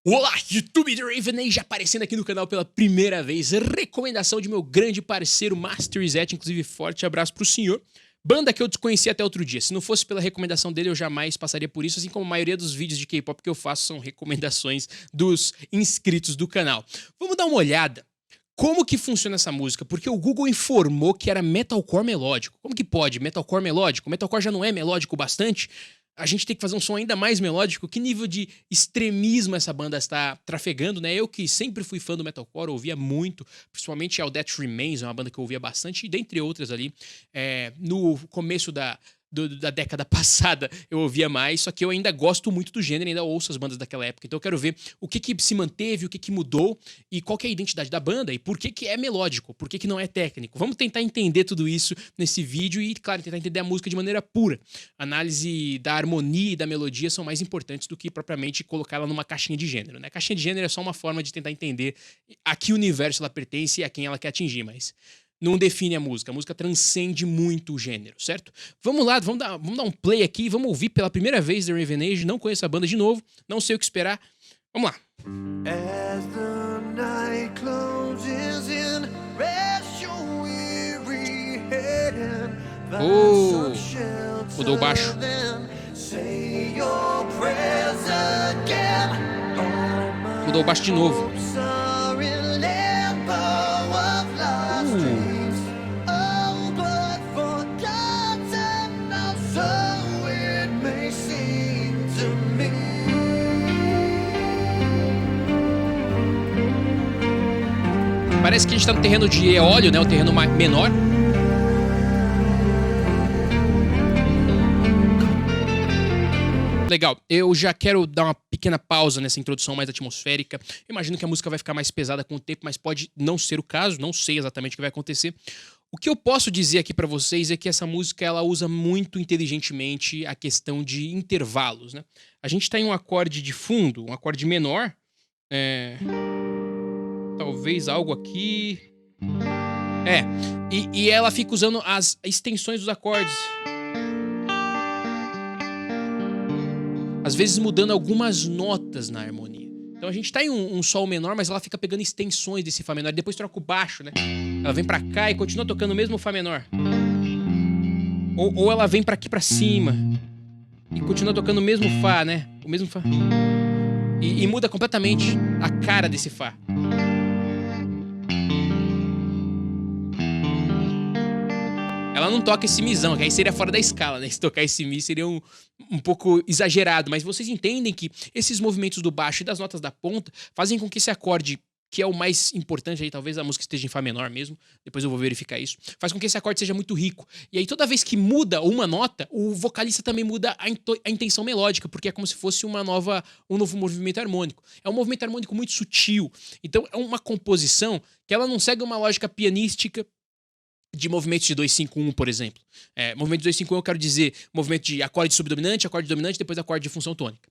Olá, YouTube do Raven Age, aparecendo aqui no canal pela primeira vez. Recomendação de meu grande parceiro Master Zet, inclusive forte abraço pro senhor. Banda que eu desconheci até outro dia. Se não fosse pela recomendação dele, eu jamais passaria por isso, assim como a maioria dos vídeos de K-pop que eu faço são recomendações dos inscritos do canal. Vamos dar uma olhada. Como que funciona essa música? Porque o Google informou que era metalcore melódico. Como que pode? Metalcore melódico? Metalcore já não é melódico bastante? A gente tem que fazer um som ainda mais melódico. Que nível de extremismo essa banda está trafegando, né? Eu que sempre fui fã do metalcore, ouvia muito, principalmente All That Remains, uma banda que eu ouvia bastante, e dentre outras ali, no começo da década passada eu ouvia mais, só que eu ainda gosto muito do gênero, ainda ouço as bandas daquela época, então eu quero ver o que se manteve, o que mudou e qual que é a identidade da banda e por que é melódico, por que não é técnico. Vamos tentar entender tudo isso nesse vídeo e, claro, tentar entender a música de maneira pura. A análise da harmonia e da melodia são mais importantes do que propriamente colocá-la numa caixinha de gênero, né? Caixinha de gênero é só uma forma de tentar entender a que universo ela pertence e a quem ela quer atingir, mas não define a música transcende muito o gênero, certo? Vamos lá, vamos dar um play aqui, vamos ouvir pela primeira vez The Raven Age, não conheço a banda de novo, não sei o que esperar, vamos lá. As the night closes in, rest your weary head and find some shelter. Mudou o baixo. Then say your prayers again. Mudou o baixo de novo. Parece que a gente tá no terreno de eólio, né? O terreno menor. Legal, eu já quero dar uma pequena pausa nessa introdução mais atmosférica. Eu imagino que a música vai ficar mais pesada com o tempo, mas pode não ser o caso, não sei exatamente o que vai acontecer. O que eu posso dizer aqui pra vocês é que essa música ela usa muito inteligentemente a questão de intervalos, né? A gente tá em um acorde de fundo, um acorde menor. Talvez algo aqui. E ela fica usando as extensões dos acordes. Às vezes mudando algumas notas na harmonia. Então a gente tá em um sol menor, mas ela fica pegando extensões desse Fá menor. Depois troca o baixo, né? Ela vem pra cá e continua tocando o mesmo Fá menor. Ou ela vem pra aqui pra cima e continua tocando o mesmo Fá, né? O mesmo Fá. E muda completamente a cara desse Fá. Ela não toca esse misão, que aí seria fora da escala, né? Se tocar esse mi seria um pouco exagerado. Mas vocês entendem que esses movimentos do baixo e das notas da ponta fazem com que esse acorde, que é o mais importante aí, talvez a música esteja em Fá menor mesmo, depois eu vou verificar isso, faz com que esse acorde seja muito rico. E aí toda vez que muda uma nota, o vocalista também muda a intenção melódica, porque é como se fosse um novo movimento harmônico. É um movimento harmônico muito sutil. Então é uma composição que ela não segue uma lógica pianística de movimentos de 2-5-1, por exemplo. Movimento de 2-5-1 eu quero dizer movimento de acorde subdominante, acorde dominante, depois acorde de função tônica.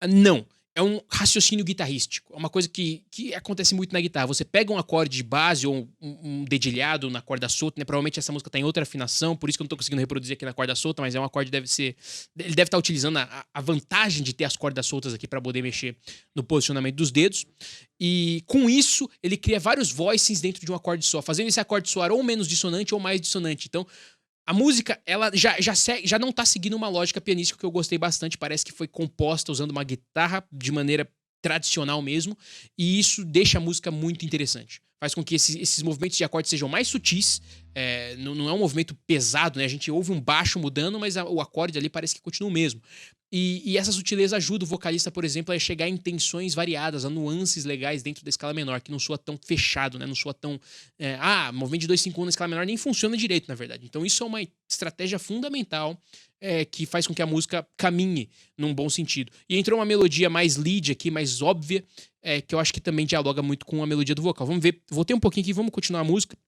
Não. É um raciocínio guitarrístico. É uma coisa que acontece muito na guitarra. Você pega um acorde de base ou um dedilhado na corda solta, né? Provavelmente essa música tá em outra afinação, por isso que eu não tô conseguindo reproduzir aqui na corda solta, mas é um acorde que ele deve estar utilizando a vantagem de ter as cordas soltas aqui para poder mexer no posicionamento dos dedos. E com isso, ele cria vários voicings dentro de um acorde só, fazendo esse acorde soar ou menos dissonante ou mais dissonante. Então, a música, ela já não tá seguindo uma lógica pianística que eu gostei bastante. Parece que foi composta usando uma guitarra de maneira tradicional mesmo. E isso deixa a música muito interessante. Faz com que esses movimentos de acorde sejam mais sutis. Não é um movimento pesado, né? A gente ouve um baixo mudando, mas o acorde ali parece que continua o mesmo. E essa sutileza ajuda o vocalista, por exemplo, a chegar em tensões variadas, a nuances legais dentro da escala menor, que não soa tão fechado, né? Não soa tão... movimento de 2-5-1 na escala menor nem funciona direito, na verdade. Então isso é uma estratégia fundamental que faz com que a música caminhe num bom sentido. E entrou uma melodia mais lead aqui, mais óbvia, que eu acho que também dialoga muito com a melodia do vocal. Vamos ver, voltei um pouquinho aqui, vamos continuar a música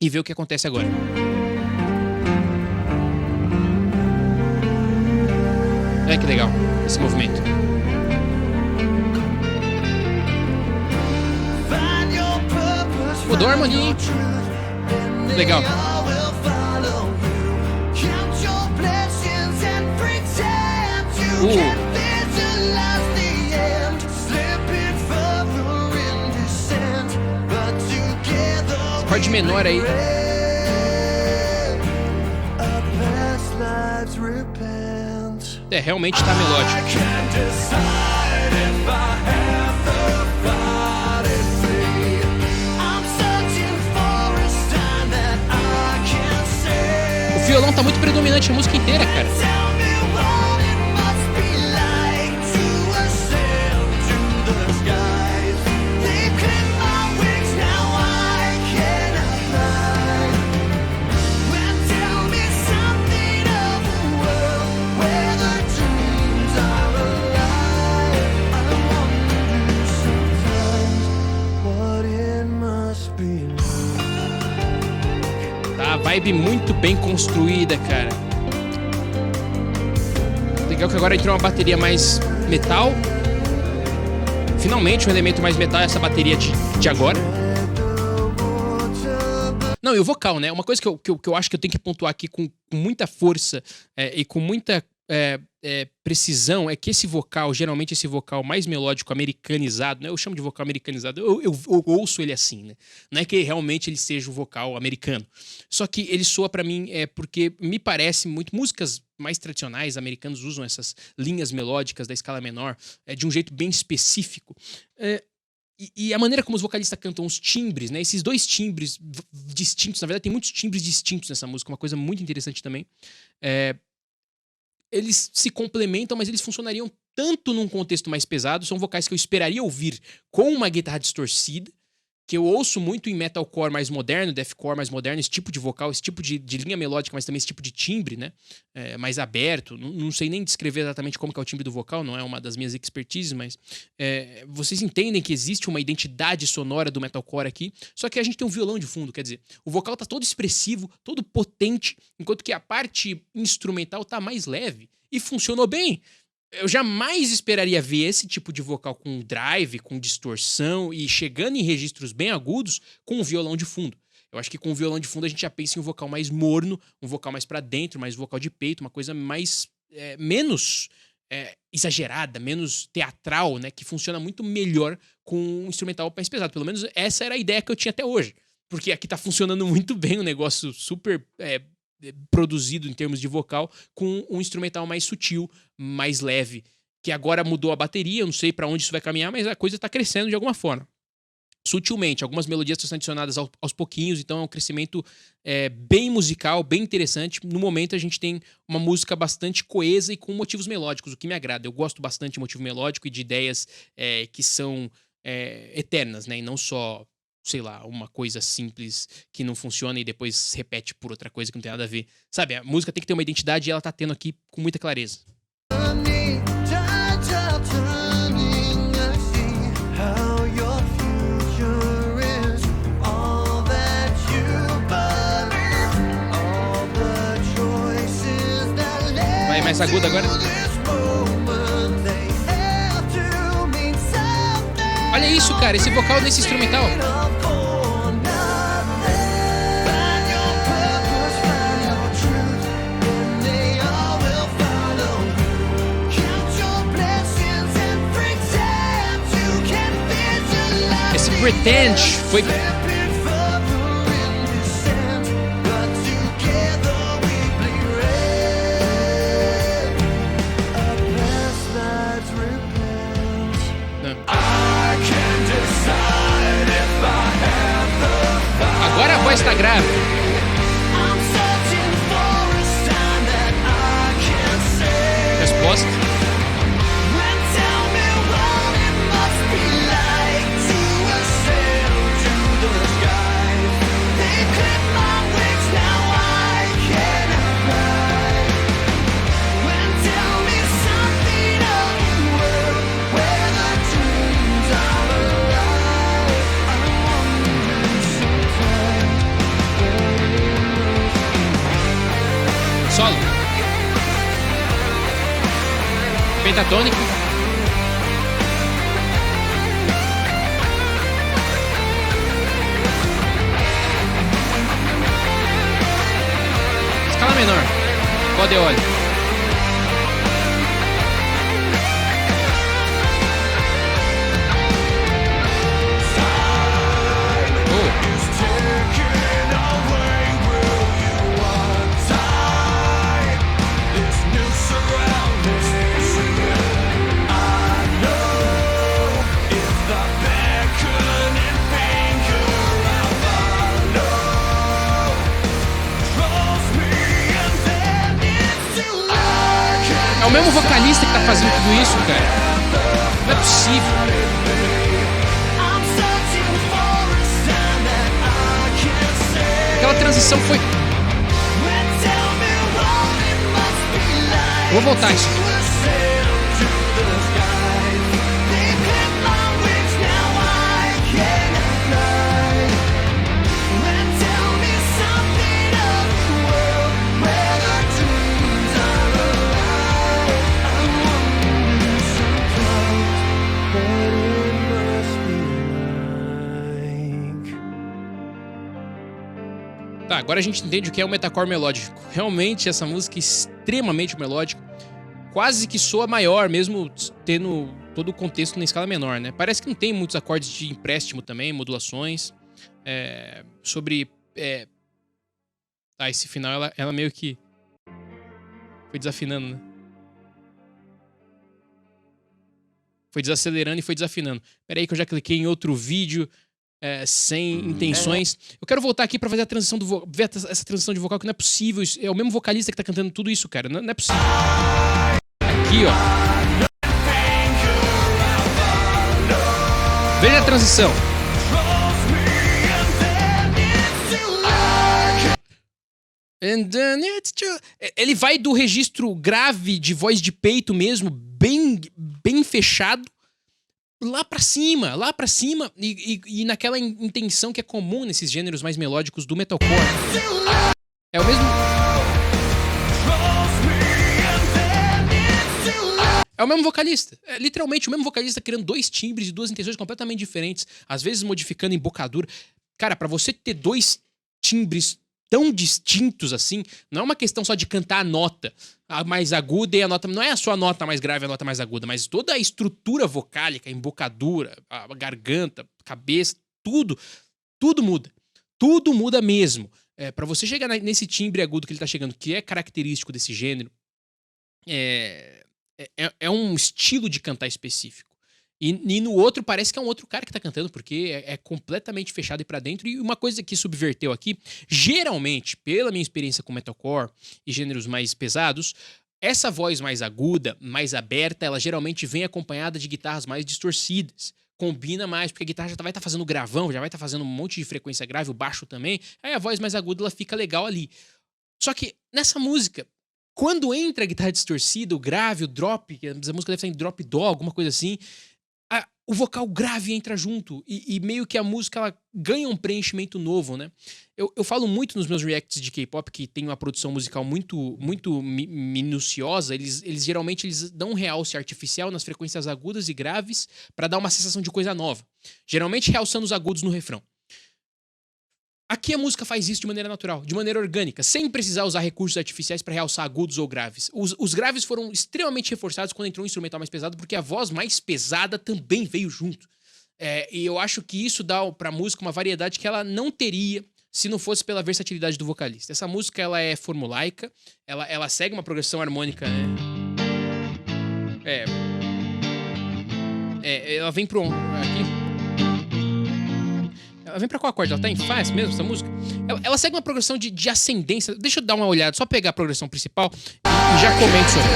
e ver o que acontece agora. Olha que legal, esse movimento. Mudou a harmonia, hein? Legal. acorde menor aí. of past lives repent. É, realmente tá melódico. Can't decide if I have the body free. I'm searching for a sign that I can see. O violão tá muito predominante na música inteira, cara. Tell me what it must be like to ascend to the skies. They clip my wings, now I cannot fly. Well, tell me something of a world where the dreams are alive. I wonder sometimes what it must be like. Tá, vibe muito bem construída, cara. Legal que agora entrou uma bateria mais metal. Finalmente um elemento mais metal é essa bateria de agora. Não, e o vocal, né? Uma coisa que eu acho que eu tenho que pontuar aqui com muita força e com muita precisão é que esse vocal, geralmente esse vocal mais melódico americanizado, né? Eu chamo de vocal americanizado, eu ouço ele assim, né? Não é que realmente ele seja o vocal americano. Só que ele soa pra mim porque me parece muito... Músicas mais tradicionais americanos usam essas linhas melódicas da escala menor de um jeito bem específico. E a maneira como os vocalistas cantam os timbres, né? Esses dois timbres distintos, na verdade tem muitos timbres distintos nessa música, uma coisa muito interessante também. Eles se complementam, mas eles funcionariam tanto num contexto mais pesado. São vocais que eu esperaria ouvir com uma guitarra distorcida, que eu ouço muito em metalcore mais moderno, deathcore mais moderno, esse tipo de vocal, esse tipo de linha melódica, mas também esse tipo de timbre, né? Mais aberto. Não sei nem descrever exatamente como que é o timbre do vocal, não é uma das minhas expertises, mas vocês entendem que existe uma identidade sonora do metalcore aqui, só que a gente tem um violão de fundo, quer dizer, o vocal tá todo expressivo, todo potente, enquanto que a parte instrumental tá mais leve. E funcionou bem. Eu jamais esperaria ver esse tipo de vocal com drive, com distorção e chegando em registros bem agudos com um violão de fundo. Eu acho que com o violão de fundo a gente já pensa em um vocal mais morno, um vocal mais pra dentro, mais vocal de peito, uma coisa mais menos exagerada, menos teatral, né? Que funciona muito melhor com um instrumental mais pesado. Pelo menos essa era a ideia que eu tinha até hoje. Porque aqui tá funcionando muito bem um negócio super... produzido em termos de vocal, com um instrumental mais sutil, mais leve, que agora mudou a bateria, eu não sei pra onde isso vai caminhar, mas a coisa tá crescendo de alguma forma. Sutilmente, algumas melodias estão sendo adicionadas aos pouquinhos, então é um crescimento bem musical, bem interessante. No momento a gente tem uma música bastante coesa e com motivos melódicos, o que me agrada. Eu gosto bastante de motivo melódico e de ideias que são eternas, né? E não só... sei lá, uma coisa simples que não funciona e depois se repete por outra coisa que não tem nada a ver. Sabe, a música tem que ter uma identidade e ela tá tendo aqui com muita clareza. Vai mais agudo agora. Olha isso, cara, esse vocal desse instrumental. Esse Pretend foi... Agora a voz tá grave. Resposta. Solo. Pentatônico. Escala menor. Dó de óleo. Oh. o mesmo vocalista que tá fazendo tudo isso, cara. Não é possível. I'm searching for a sign that I can't say. Aquela transição foi... When tell me what it must be like. Vou voltar isso aqui. To ascend to the skies. They clip my wings, now I cannot fly. When tell me something of the world where the dreams are alive. I wonder sometimes what it must be like. Tá, agora a gente entende o que é o metalcore melódico. Realmente, essa música é extremamente melódica. Quase que soa maior, mesmo tendo todo o contexto na escala menor, né? Parece que não tem muitos acordes de empréstimo também, modulações. Tá, esse final, ela meio que foi desafinando, né? Foi desacelerando e foi desafinando. Pera aí que eu já cliquei em outro vídeo sem intenções. Eu quero voltar aqui pra fazer a transição ver essa transição de vocal, que não é possível. É o mesmo vocalista que tá cantando tudo isso, cara. Não é possível. Aqui, ó. Veja a transição. And then it's true. Ele vai do registro grave de voz de peito mesmo, bem fechado, lá pra cima, e naquela intenção que é comum nesses gêneros mais melódicos do metalcore. É o mesmo... É o mesmo vocalista. É literalmente o mesmo vocalista criando dois timbres e duas intenções completamente diferentes, às vezes modificando embocadura. Cara, pra você ter dois timbres tão distintos assim, não é uma questão só de cantar a nota a mais aguda e a nota... Não é só a nota mais grave e a nota mais aguda, mas toda a estrutura vocálica, a embocadura, a garganta, a cabeça, tudo muda. Tudo muda mesmo. Pra você chegar nesse timbre agudo que ele tá chegando, que é característico desse gênero, é um estilo de cantar específico. E no outro parece que é um outro cara que tá cantando, porque é completamente fechado e pra dentro. E uma coisa que subverteu aqui, geralmente, pela minha experiência com metalcore e gêneros mais pesados, essa voz mais aguda, mais aberta, ela geralmente vem acompanhada de guitarras mais distorcidas. Combina mais, porque a guitarra já vai estar fazendo gravão, já vai estar fazendo um monte de frequência grave, o baixo também. Aí a voz mais aguda, ela fica legal ali. Só que nessa música, quando entra a guitarra distorcida, o grave, o drop, que a música deve estar em drop dó, alguma coisa assim, o vocal grave entra junto e meio que a música ela ganha um preenchimento novo, né? Eu falo muito nos meus reacts de K-pop que tem uma produção musical muito minuciosa. Eles geralmente dão um realce artificial nas frequências agudas e graves pra dar uma sensação de coisa nova. Geralmente realçando os agudos no refrão. Aqui a música faz isso de maneira natural, de maneira orgânica, sem precisar usar recursos artificiais para realçar agudos ou graves. Os graves foram extremamente reforçados quando entrou um instrumental mais pesado, porque a voz mais pesada também veio junto. E eu acho que isso dá pra música uma variedade que ela não teria se não fosse pela versatilidade do vocalista. Essa música ela é formulaica, ela segue uma progressão harmônica, né? Ela vem pro... aqui... Ela vem pra qual acorde? Ela tá em Fá mesmo, essa música? Ela segue uma progressão de ascendência. Deixa eu dar uma olhada, só pegar a progressão principal e já comento sobre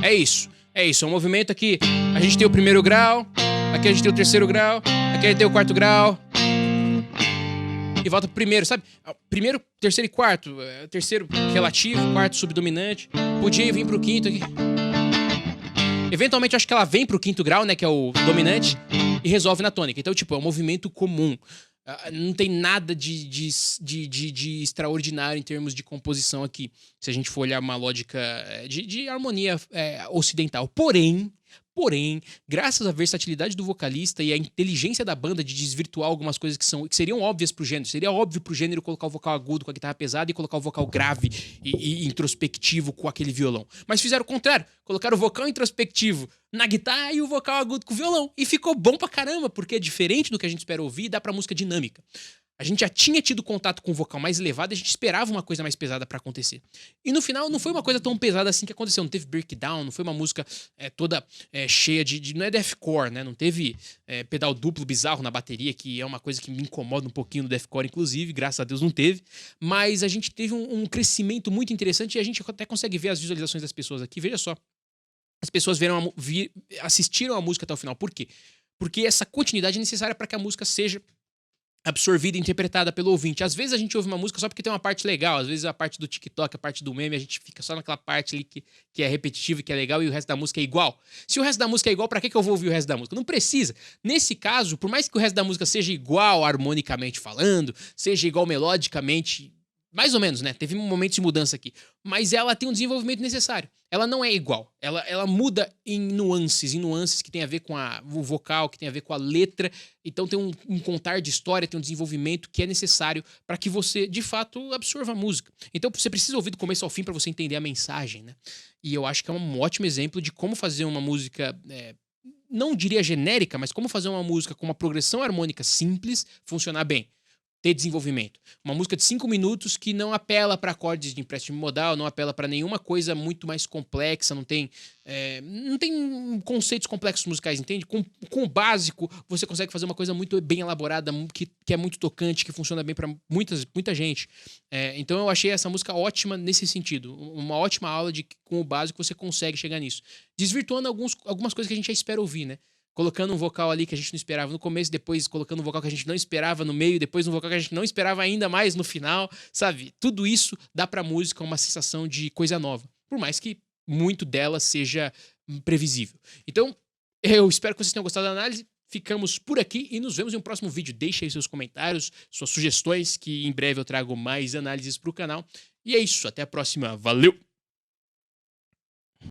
É isso, é um movimento aqui. A gente tem o primeiro grau, aqui a gente tem o terceiro grau, aqui a gente tem o quarto grau. E volta pro primeiro, sabe? Primeiro, terceiro e quarto. Terceiro relativo, quarto subdominante. Podia vir pro quinto aqui. Eventualmente, eu acho que ela vem pro quinto grau, né? Que é o dominante. E resolve na tônica. Então, tipo, é um movimento comum. Não tem nada de extraordinário em termos de composição aqui. Se a gente for olhar uma lógica de harmonia ocidental. Porém, graças à versatilidade do vocalista e à inteligência da banda de desvirtuar algumas coisas que seriam óbvias pro gênero. Seria óbvio pro gênero colocar o vocal agudo com a guitarra pesada e colocar o vocal grave e introspectivo com aquele violão. Mas fizeram o contrário. Colocaram o vocal introspectivo na guitarra e o vocal agudo com o violão. E ficou bom pra caramba, porque é diferente do que a gente espera ouvir e dá pra música dinâmica. A gente já tinha tido contato com o vocal mais elevado e a gente esperava uma coisa mais pesada pra acontecer. E no final não foi uma coisa tão pesada assim que aconteceu. Não teve breakdown, não foi uma música toda cheia não é deathcore, né? Não teve pedal duplo bizarro na bateria, que é uma coisa que me incomoda um pouquinho no deathcore, inclusive. Graças a Deus não teve. Mas a gente teve um crescimento muito interessante e a gente até consegue ver as visualizações das pessoas aqui. Veja só. As pessoas assistiram a música até o final. Por quê? Porque essa continuidade é necessária para que a música seja absorvida e interpretada pelo ouvinte. Às vezes a gente ouve uma música só porque tem uma parte legal, às vezes a parte do TikTok, a parte do meme, a gente fica só naquela parte ali que é repetitiva e que é legal e o resto da música é igual. Se o resto da música é igual, pra que eu vou ouvir o resto da música? Não precisa. Nesse caso, por mais que o resto da música seja igual harmonicamente falando, seja igual melodicamente, mais ou menos, né? Teve um momento de mudança aqui. Mas ela tem um desenvolvimento necessário. Ela não é igual. Ela muda em nuances que tem a ver com o vocal, que tem a ver com a letra. Então tem um contar de história, tem um desenvolvimento que é necessário para que você, de fato, absorva a música. Então você precisa ouvir do começo ao fim para você entender a mensagem, né? E eu acho que é um ótimo exemplo de como fazer uma música, não diria genérica, mas como fazer uma música com uma progressão harmônica simples funcionar bem. Ter desenvolvimento. Uma música de 5 minutos que não apela para acordes de empréstimo modal, não apela para nenhuma coisa muito mais complexa, não tem conceitos complexos musicais, entende? Com o básico, você consegue fazer uma coisa muito bem elaborada, que é muito tocante, que funciona bem para muita gente. Então eu achei essa música ótima nesse sentido. Uma ótima aula de que com o básico você consegue chegar nisso. Desvirtuando algumas coisas que a gente já espera ouvir, né? Colocando um vocal ali que a gente não esperava no começo, depois colocando um vocal que a gente não esperava no meio, depois um vocal que a gente não esperava ainda mais no final, sabe? Tudo isso dá pra música uma sensação de coisa nova, por mais que muito dela seja previsível. Então, eu espero que vocês tenham gostado da análise. Ficamos por aqui e nos vemos em um próximo vídeo. Deixe aí seus comentários, suas sugestões, que em breve eu trago mais análises pro canal. E é isso, até a próxima. Valeu!